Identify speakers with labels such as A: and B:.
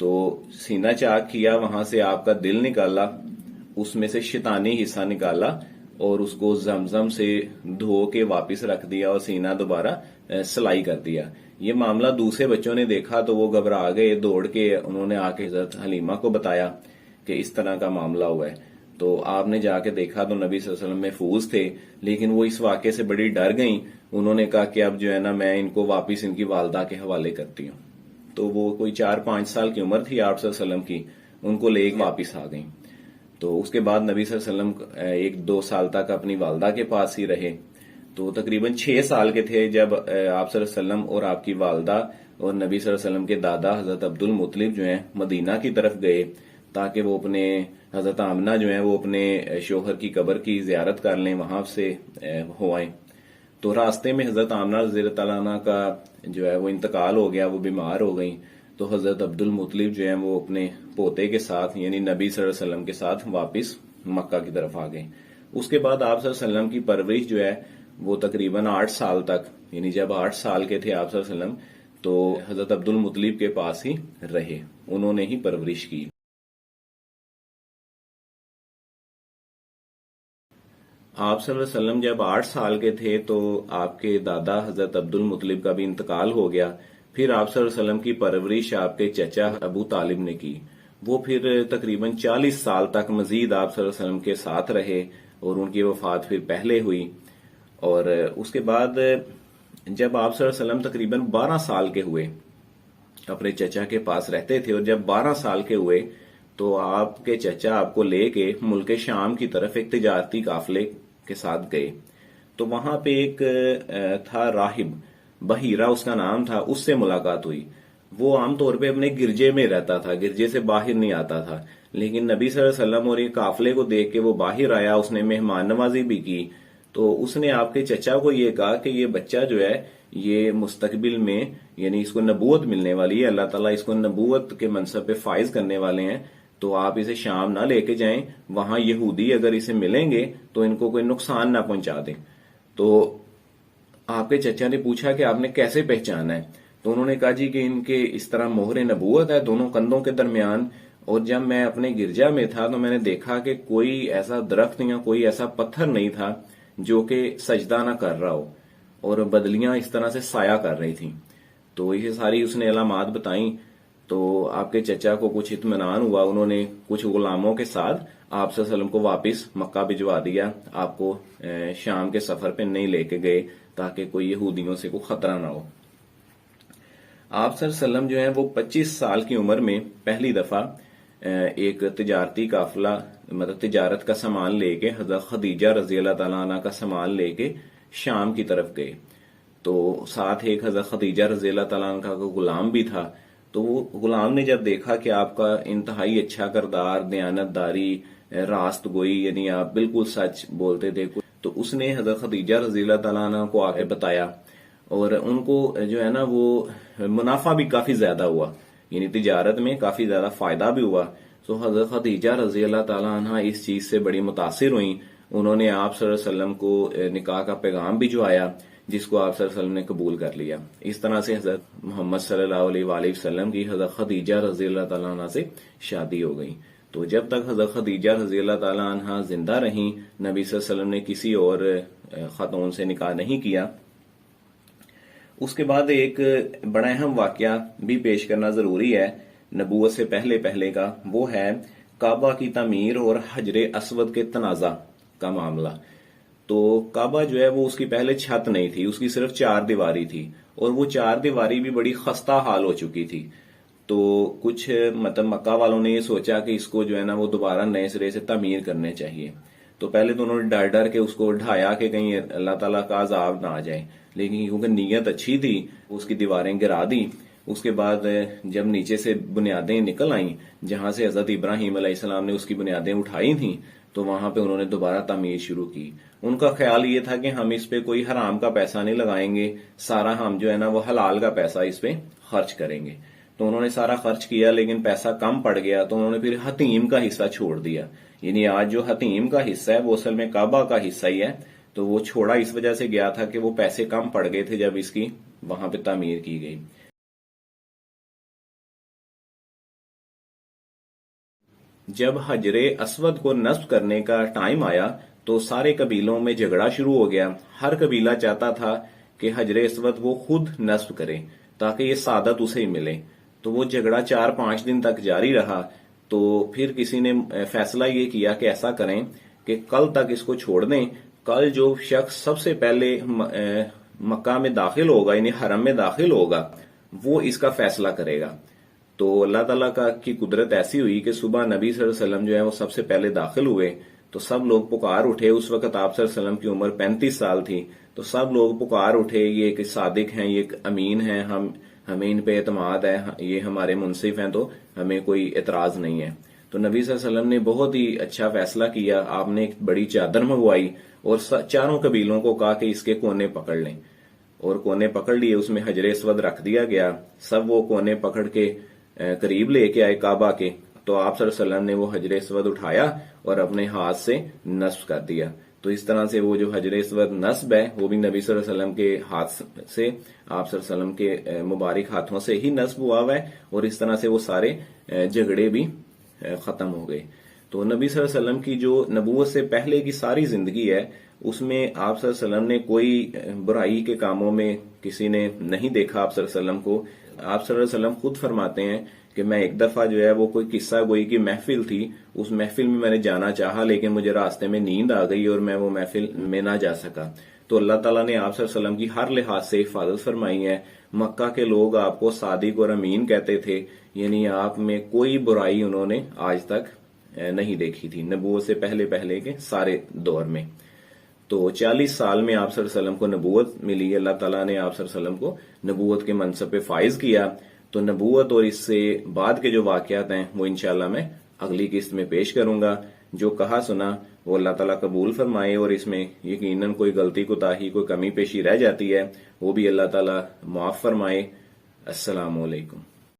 A: تو سینہ چاک کیا، وہاں سے آپ کا دل نکالا، اس میں سے شیطانی حصہ نکالا اور اس کو زمزم سے دھو کے واپس رکھ دیا اور سینہ دوبارہ سلائی کر دیا۔ یہ معاملہ دوسرے بچوں نے دیکھا تو وہ گھبرا گئے، دوڑ کے انہوں نے آ کے حضرت حلیمہ کو بتایا کہ اس طرح کا معاملہ ہوا ہے۔ تو آپ نے جا کے دیکھا تو نبی صلی اللہ علیہ وسلم محفوظ تھے، لیکن وہ اس واقعے سے بڑی ڈر گئیں۔ انہوں نے کہا کہ اب جو ہے نا میں ان کو واپس ان کی والدہ کے حوالے کرتی ہوں۔ تو وہ کوئی 4-5 سال کی عمر تھی آپ صلی اللہ علیہ وسلم کی، ان کو لے کے واپس آ گئیں۔ تو اس کے بعد نبی صلی اللہ علیہ وسلم 1-2 سال تک اپنی والدہ کے پاس ہی رہے۔ تو تقریباً 6 سال کے تھے جب آپ صلی اللہ علیہ وسلم اور آپ کی والدہ اور نبی صلی اللہ علیہ وسلم کے دادا حضرت عبد المطلب جو ہیں مدینہ کی طرف گئے، تاکہ وہ اپنے حضرت آمنہ جو ہیں وہ اپنے شوہر کی قبر کی زیارت کر لیں، وہاں سے ہو آئیں۔ تو راستے میں حضرت آمنہ رضی اللہ تعالیٰ عنہ کا جو ہے وہ انتقال ہو گیا، وہ بیمار ہو گئیں۔ تو حضرت عبد المطلب جو ہیں وہ اپنے پوتے کے ساتھ یعنی نبی صلی اللہ علیہ وسلم کے ساتھ واپس مکہ کی طرف آ گئے۔ اس کے بعد آپ صلی اللہ علیہ وسلم کی پرورش جو ہے وہ تقریباً 8 سال تک، یعنی جب 8 سال کے تھے آپ صلی اللہ علیہ وسلم تو حضرت عبد المطلب کے پاس ہی رہے، انہوں نے ہی پرورش کی۔ آپ صلی اللہ علیہ وسلم جب 8 سال کے تھے تو آپ کے دادا حضرت عبد المطلب کا بھی انتقال ہو گیا۔ پھر آپ صلی اللہ علیہ وسلم کی پرورش آپ کے چچا ابو طالب نے کی۔ وہ پھر تقریباً 40 سال تک مزید آپ صلی اللہ علیہ وسلم کے ساتھ رہے اور ان کی وفات پھر پہلے ہوئی۔ اور اس کے بعد جب آپ صلی اللہ علیہ وسلم تقریباً 12 سال کے ہوئے، اپنے چچا کے پاس رہتے تھے، اور جب 12 سال کے ہوئے تو آپ کے چچا آپ کو لے کے ملک شام کی طرف ایک تجارتی قافلے کے ساتھ گئے۔ تو وہاں پہ ایک تھا راہب، بحیرہ اس کا نام تھا، اس سے ملاقات ہوئی۔ وہ عام طور پہ اپنے گرجے میں رہتا تھا، گرجے سے باہر نہیں آتا تھا، لیکن نبی صلی اللہ علیہ وسلم اور یہ قافلے کو دیکھ کے وہ باہر آیا، اس نے مہمان نوازی بھی کی۔ تو اس نے آپ کے چچا کو یہ کہا کہ یہ بچہ جو ہے یہ مستقبل میں یعنی اس کو نبوت ملنے والی ہے، اللہ تعالیٰ اس کو نبوت کے منصب پہ فائز کرنے والے ہیں، تو آپ اسے شام نہ لے کے جائیں، وہاں یہودی اگر اسے ملیں گے تو ان کو کوئی نقصان نہ پہنچا دیں۔ تو آپ کے چچا نے پوچھا کہ آپ نے کیسے پہچانا ہے؟ تو انہوں نے کہا جی کہ ان کے اس طرح مہر نبوت ہے دونوں کندھوں کے درمیان، اور جب میں اپنے گرجا میں تھا تو میں نے دیکھا کہ کوئی ایسا درخت یا کوئی ایسا پتھر نہیں تھا جو کہ سجدہ نہ کر رہا ہو، اور بدلیاں اس طرح سے سایہ کر رہی تھیں۔ تو یہ ساری اس نے علامات بتائیں۔ تو آپ کے چچا کو کچھ اطمینان ہوا، انہوں نے کچھ غلاموں کے ساتھ آپ صلی اللہ علیہ وسلم کو واپس مکہ بھجوا دیا، آپ کو شام کے سفر پہ نہیں لے کے گئے تاکہ کوئی یہودیوں سے کوئی خطرہ نہ ہو۔ آپ صلی اللہ علیہ وسلم جو ہیں وہ 25 سال کی عمر میں پہلی دفعہ ایک تجارتی قافلہ مطلب تجارت کا سامان لے کے حضرت خدیجہ رضی اللہ تعالیٰ عنہ کا سامان لے کے شام کی طرف گئے۔ تو ساتھ ایک حضرت خدیجہ رضی اللہ تعالیٰ عنہ کا غلام بھی تھا۔ تو وہ غلام نے جب دیکھا کہ آپ کا انتہائی اچھا کردار، دیانت داری، راست گوئی، یعنی آپ بالکل سچ بولتے تھے، تو اس نے حضرت خدیجہ رضی اللہ تعالیٰ عنہ کو آگے بتایا، اور ان کو جو ہے نا وہ منافع بھی کافی زیادہ ہوا، یعنی تجارت میں کافی زیادہ فائدہ بھی ہوا۔ تو حضرت خدیجہ رضی اللہ تعالیٰ عنہ اس چیز سے بڑی متاثر ہوئیں، انہوں نے آپ صلی اللہ علیہ وسلم کو نکاح کا پیغام بھجوایا، جس کو آپ صلی اللہ علیہ وسلم نے قبول کر لیا۔ اس طرح سے حضرت محمد صلی اللہ علیہ وآلہ وسلم کی حضرت خدیجہ رضی اللہ تعالیٰ عنہ سے شادی ہو گئی۔ تو جب تک حضرت خدیجہ رضی اللہ تعالیٰ عنہ زندہ رہیں، نبی صلی اللہ علیہ وسلم نے کسی اور خاتون سے نکاح نہیں کیا۔ اس کے بعد ایک بڑا اہم واقعہ بھی پیش کرنا ضروری ہے نبوت سے پہلے کا، وہ ہے کعبہ کی تعمیر اور حجر اسود کے تنازع کا معاملہ۔ تو کعبہ جو ہے وہ اس کی پہلے چھت نہیں تھی، اس کی صرف 4 دیواری تھی، اور وہ 4 دیواری بھی بڑی خستہ حال ہو چکی تھی۔ تو کچھ مطلب مکہ والوں نے یہ سوچا کہ اس کو جو ہے نا وہ دوبارہ نئے سرے سے تعمیر کرنے چاہیے۔ تو پہلے تو انہوں نے ڈر کے اس کو ڈھایا کہ کہیں اللہ تعالیٰ کا عذاب نہ آ جائے، لیکن کیونکہ نیت اچھی تھی اس کی دیواریں گرا دی۔ اس کے بعد جب نیچے سے بنیادیں نکل آئیں جہاں سے حضرت ابراہیم علیہ السلام نے اس کی بنیادیں اٹھائی تھیں، تو وہاں پہ انہوں نے دوبارہ تعمیر شروع کی۔ ان کا خیال یہ تھا کہ ہم اس پہ کوئی حرام کا پیسہ نہیں لگائیں گے، سارا ہم جو ہے نا وہ حلال کا پیسہ اس پہ خرچ کریں گے۔ تو انہوں نے سارا خرچ کیا، لیکن پیسہ کم پڑ گیا، تو انہوں نے پھر حتیم کا حصہ چھوڑ دیا۔ یعنی آج جو حتیم کا حصہ ہے وہ اصل میں کعبہ کا حصہ ہی ہے، تو وہ چھوڑا اس وجہ سے گیا تھا کہ وہ پیسے کم پڑ گئے تھے جب اس کی وہاں پہ تعمیر کی گئی۔ جب حجر اسود کو نصب کرنے کا ٹائم آیا تو سارے قبیلوں میں جھگڑا شروع ہو گیا. ہر قبیلہ چاہتا تھا کہ حجر اسود وہ خود نصب کرے تاکہ یہ سعادت اسے ہی ملے. تو وہ جھگڑا 4-5 دن تک جاری رہا. تو پھر کسی نے فیصلہ یہ کیا کہ ایسا کریں کہ کل تک اس کو چھوڑ دیں. کل جو شخص سب سے پہلے مکہ میں داخل ہوگا یعنی حرم میں داخل ہوگا وہ اس کا فیصلہ کرے گا. تو اللہ تعالیٰ کی قدرت ایسی ہوئی کہ صبح نبی صلی اللہ علیہ وسلم جو ہے وہ سب سے پہلے داخل ہوئے. تو سب لوگ پکار اٹھے. اس وقت آپ صلی اللہ علیہ وسلم کی عمر 35 سال تھی. تو سب لوگ پکار اٹھے یہ ایک صادق ہیں, یہ ایک امین ہیں, ہمیں ان پہ اعتماد ہے, یہ ہمارے منصف ہیں, تو ہمیں کوئی اعتراض نہیں ہے. تو نبی صلی اللہ علیہ وسلم نے بہت ہی اچھا فیصلہ کیا. آپ نے ایک بڑی چادر منگوائی اور چاروں قبیلوں کو کہا کہ اس کے کونے پکڑ لیں, اور کونے پکڑ لیے. اس میں حجر اسود رکھ دیا گیا. سب وہ کونے پکڑ کے قریب لے کے آئے کعبہ کے. تو آپ صلی اللہ علیہ وسلم نے وہ حجر اسود اٹھایا اور اپنے ہاتھ سے نصب کر دیا. تو اس طرح سے وہ جو حجر اسود نصب ہے وہ بھی نبی صلی اللہ علیہ وسلم کے ہاتھ سے, آپ صلی اللہ علیہ وسلم کے مبارک ہاتھوں سے ہی نصب ہوا ہے. اور اس طرح سے وہ سارے جھگڑے بھی ختم ہو گئے. تو نبی صلی اللہ علیہ وسلم کی جو نبوت سے پہلے کی ساری زندگی ہے اس میں آپ صلی اللہ علیہ وسلم نے کوئی برائی کے کاموں میں کسی نے نہیں دیکھا آپ صلی اللہ علیہ وسلم کو. آپ صلی اللہ علیہ وسلم خود فرماتے ہیں کہ میں ایک دفعہ جو ہے وہ کوئی قصہ گوئی کی محفل تھی, اس محفل میں نے جانا چاہا لیکن مجھے راستے میں نیند آ گئی اور میں وہ محفل میں نہ جا سکا. تو اللہ تعالیٰ نے آپ صلی اللہ علیہ وسلم کی ہر لحاظ سے حفاظت فرمائی ہے. مکہ کے لوگ آپ کو صادق اور امین کہتے تھے, یعنی آپ میں کوئی برائی انہوں نے آج تک نہیں دیکھی تھی نبوت سے پہلے کے سارے دور میں. تو 40 سال میں آپ صلی اللہ علیہ وسلم کو نبوت ملی. اللہ تعالیٰ نے آپ صلی اللہ علیہ وسلم کو نبوت کے منصب پہ فائز کیا. تو نبوت اور اس سے بعد کے جو واقعات ہیں وہ انشاءاللہ میں اگلی قسط میں پیش کروں گا. جو کہا سنا وہ اللہ تعالیٰ قبول فرمائے, اور اس میں یقیناً کوئی غلطی کوتاہی کوئی کمی پیشی رہ جاتی ہے وہ بھی اللہ تعالیٰ معاف فرمائے. السلام علیکم.